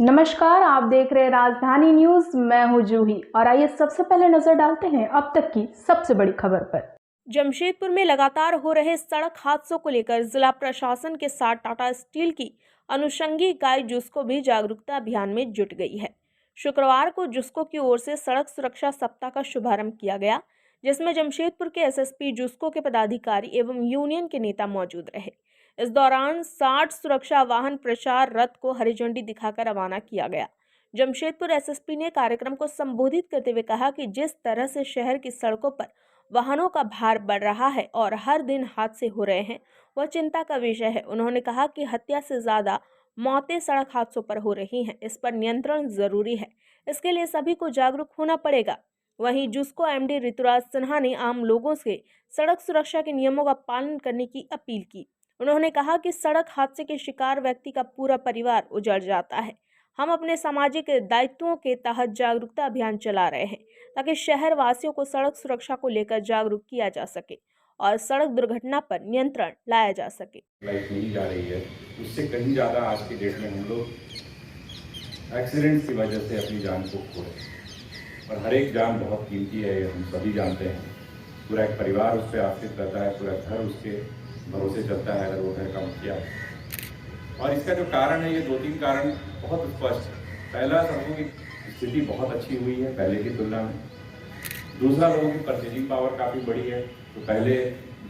नमस्कार, आप देख रहे हैं राजधानी न्यूज। मैं हूं जूही और आइए सबसे पहले नजर डालते हैं अब तक की सबसे बड़ी खबर पर। जमशेदपुर में लगातार हो रहे सड़क हादसों को लेकर जिला प्रशासन के साथ टाटा स्टील की अनुषंगी इकाई जुस्को भी जागरूकता अभियान में जुट गई है। शुक्रवार को जुस्को की ओर से सड़क सुरक्षा सप्ताह का शुभारंभ किया गया, जिसमें जमशेदपुर के एसएसपी जुस्को के पदाधिकारी एवं यूनियन के नेता मौजूद रहे। इस दौरान 60 सुरक्षा वाहन प्रचार रथ को हरी झंडी दिखाकर रवाना किया गया। जमशेदपुर एसएसपी ने कार्यक्रम को संबोधित करते हुए कहा कि जिस तरह से शहर की सड़कों पर वाहनों का भार बढ़ रहा है और हर दिन हादसे हो रहे हैं, वह चिंता का विषय है। उन्होंने कहा कि हत्या से ज्यादा मौतें सड़क हादसों पर हो रही हैं। इस पर नियंत्रण जरूरी है, इसके लिए सभी को जागरूक होना पड़ेगा। वहीं जुस्को एमडी ऋतुराज सिन्हा ने आम लोगों से सड़क सुरक्षा के नियमों का पालन करने की अपील की। उन्होंने कहा कि सड़क हादसे के शिकार व्यक्ति का पूरा परिवार उजड़ जाता है। हम अपने सामाजिक दायित्वों के तहत जागरूकता अभियान चला रहे हैं ताकि शहर वासियों को सड़क सुरक्षा को लेकर जागरूक किया जा सके और सड़क दुर्घटना पर नियंत्रण लाया जा सके। लाइफ नहीं जा रही है, उससे कहीं ज़्यादा आज की डेट में हम लोग एक्सीडेंट्स की वजह से अपनी जान को खो रहे हैं और हर एक जान बहुत कीमती है, हम सभी जानते हैं। पूरा एक परिवार उस पर आश्रित रहता है, पूरा घर उसके भरोसे चलता है अगर वो घर का मुखिया है। और इसका जो कारण है, ये 2-3 कारण बहुत स्पष्ट है। पहला, सड़कों की स्थिति बहुत अच्छी हुई है पहले की तुलना में। दूसरा, लोगों की परचेजिंग पावर काफ़ी बढ़ी है। तो पहले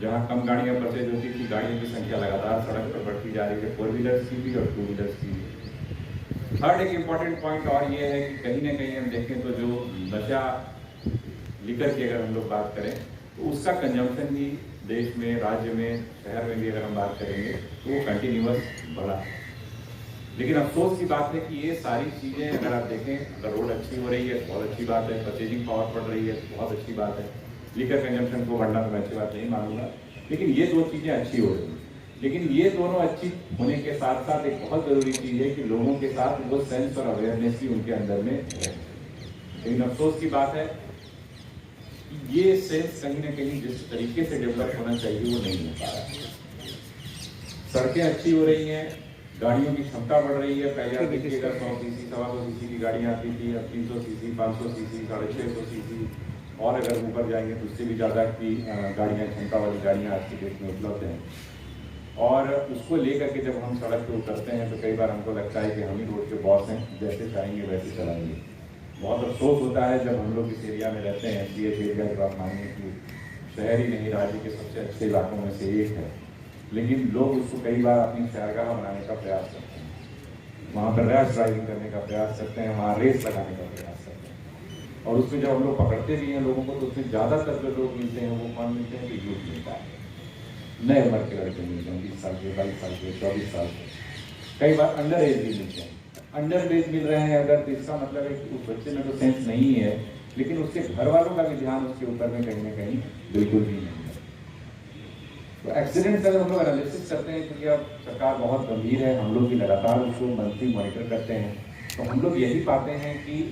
जहाँ कम गाड़ियाँ परचेज होती थी, गाड़ियों की संख्या लगातार सड़क पर बढ़ती जा रही है, 4 व्हीलर्स की भी और 2 व्हीलर्स की भी। थर्ड एक इम्पॉर्टेंट पॉइंट और ये है कि कहीं ना कहीं हम देखें तो जो नशा लिकर की अगर हम लोग बात करें तो उसका कंजम्पशन भी देश में, राज्य में, शहर में भी अगर हम बात करेंगे तो वो कंटिन्यूअस बढ़ा है। लेकिन अफसोस की बात है कि ये सारी चीज़ें अगर आप देखें, अगर रोड अच्छी हो रही है तो बहुत अच्छी बात है, परचेजिंग पावर बढ़ रही है तो बहुत अच्छी बात है, लीकर कंजम्पशन को बढ़ना तो मैं अच्छी बात नहीं मानूंगा, लेकिन ये 2 चीज़ें अच्छी हो रही हैं। लेकिन ये दोनों अच्छी होने के साथ साथ एक बहुत ज़रूरी चीज़ है कि लोगों के साथ वो सेंस और अवेयरनेस भी उनके अंदर में है। लेकिन अफसोस की बात है ये सेंस कहीं ना कहीं जिस तरीके से डेवलप होना चाहिए वो नहीं हो पा रहा है। सड़कें अच्छी हो रही हैं, गाड़ियों की क्षमता बढ़ रही है। पहले आप देखिएगा 100 सीसी, 125 सीसी की गाड़ियाँ आती थी, अब 300 सीसी, 500 सीसी, 650 सीसी और अगर ऊपर जाएंगे तो उससे भी ज़्यादा की गाड़ियाँ, क्षमता वाली गाड़ियाँ आज की डेट में उपलब्ध हैं। और उसको लेकर के जब हम सड़क पर उतरते हैं तो कई बार हमको लगता है कि हम ही रोड के बॉस हैं, जैसे चाहेंगे वैसे चलाएंगे। बहुत अफसोस होता है जब हम लोग इस एरिया में रहते हैं। CH एरिया की बात मानिए कि शहर ही नहीं, राज्य के सबसे अच्छे इलाकों में से एक है, लेकिन लोग उसको कई बार अपनी शहरगाह बनाने का प्रयास करते हैं, वहाँ पर रैश ड्राइविंग करने का प्रयास करते हैं, वहाँ रेस लगाने का प्रयास करते हैं। और उसमें जब हम लोग पकड़ते भी हैं लोगों को तो उसमें ज़्यादातर जो लोग मिलते हैं वो कौन मिलते हैं? तो यूथ मिलता है, नए उम्र के लड़के मिलते हैं, 20 साल के, 22 साल के, 24 साल के, कई बार अंडर एज भी मिलते हैं। अंडर एज मिल रहे हैं अगर तो इसका मतलब है कि उस बच्चे में तो सेंस नहीं है, लेकिन उसके घर वालों का भी ध्यान उसके ऊपर में कहीं ना कहीं बिल्कुल भी नहीं है। तो एक्सीडेंट अगर हम लोग एनालिसिस करते हैं, क्योंकि अब सरकार बहुत गंभीर है, हम लोग भी लगातार उसको मंथली मॉनिटर करते हैं, तो हम लोग यही पाते हैं कि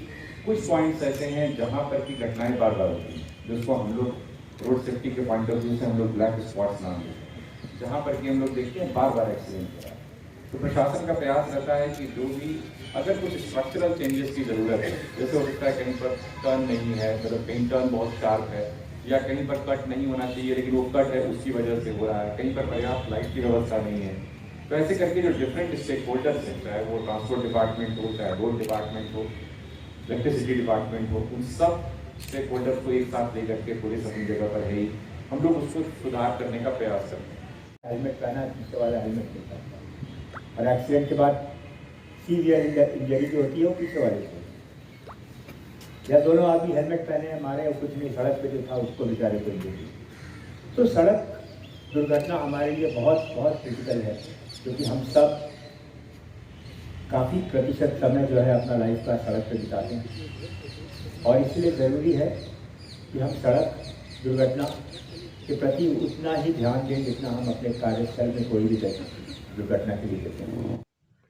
कुछ पॉइंट्स ऐसे हैं जहाँ पर की घटनाएं बार बार होती हैं, जिसको हम लोग रोड सेफ्टी के पॉइंट ऑफ व्यू से हम लोग ब्लैक स्पॉट्स नाम देते हैं, जहाँ पर कि हम लोग देखते हैं बार बार एक्सीडेंट हो रहा है। तो प्रशासन का प्रयास रहता है कि जो भी अगर कुछ स्ट्रक्चरल चेंजेस की ज़रूरत है, जैसे हो सकता है कहीं पर टर्न नहीं है, मतलब कहीं टर्न बहुत शार्प है, या कहीं पर कट नहीं होना चाहिए लेकिन वो कट है उसकी वजह से हो रहा है, कहीं पर पर्याप्त लाइट की व्यवस्था नहीं है, तो ऐसे करके जो डिफरेंट स्टेक होल्डर्स हैं, चाहे वो ट्रांसपोर्ट डिपार्टमेंट हो, चाहे रोड डिपार्टमेंट हो, इलेक्ट्रिसिटी डिपार्टमेंट हो, उन सब स्टेक होल्डर्स को एक साथ लेकर के पुलिस अपनी जगह पर है ही, हम लोग उसको सुधार करने का प्रयास करते हैं। हेलमेट पहना, पीछे वाला हेलमेट नहीं पहनता, और एक्सीडेंट के बाद सीवियर इंजरी जो होती है वो पीछे वाले को, या दोनों आदमी हेलमेट पहने मारे और कुछ नहीं, सड़क पे जो था उसको बेचारे को इंजरी। तो सड़क दुर्घटना हमारे लिए बहुत बहुत क्रिटिकल है, क्योंकि हम सब काफ़ी प्रतिशत समय जो है अपना लाइफ का सड़क पे बिताते हैं, और इसलिए ज़रूरी है कि हम सड़क दुर्घटना के प्रति उतना ही ध्यान दें जितना हम अपने कार्यस्थल में कोई भी दुर्घटना के लिए देते हैं।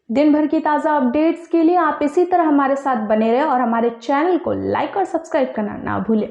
दिन भर की ताज़ा अपडेट्स के लिए आप इसी तरह हमारे साथ बने रहें और हमारे चैनल को लाइक और सब्सक्राइब करना ना भूलें।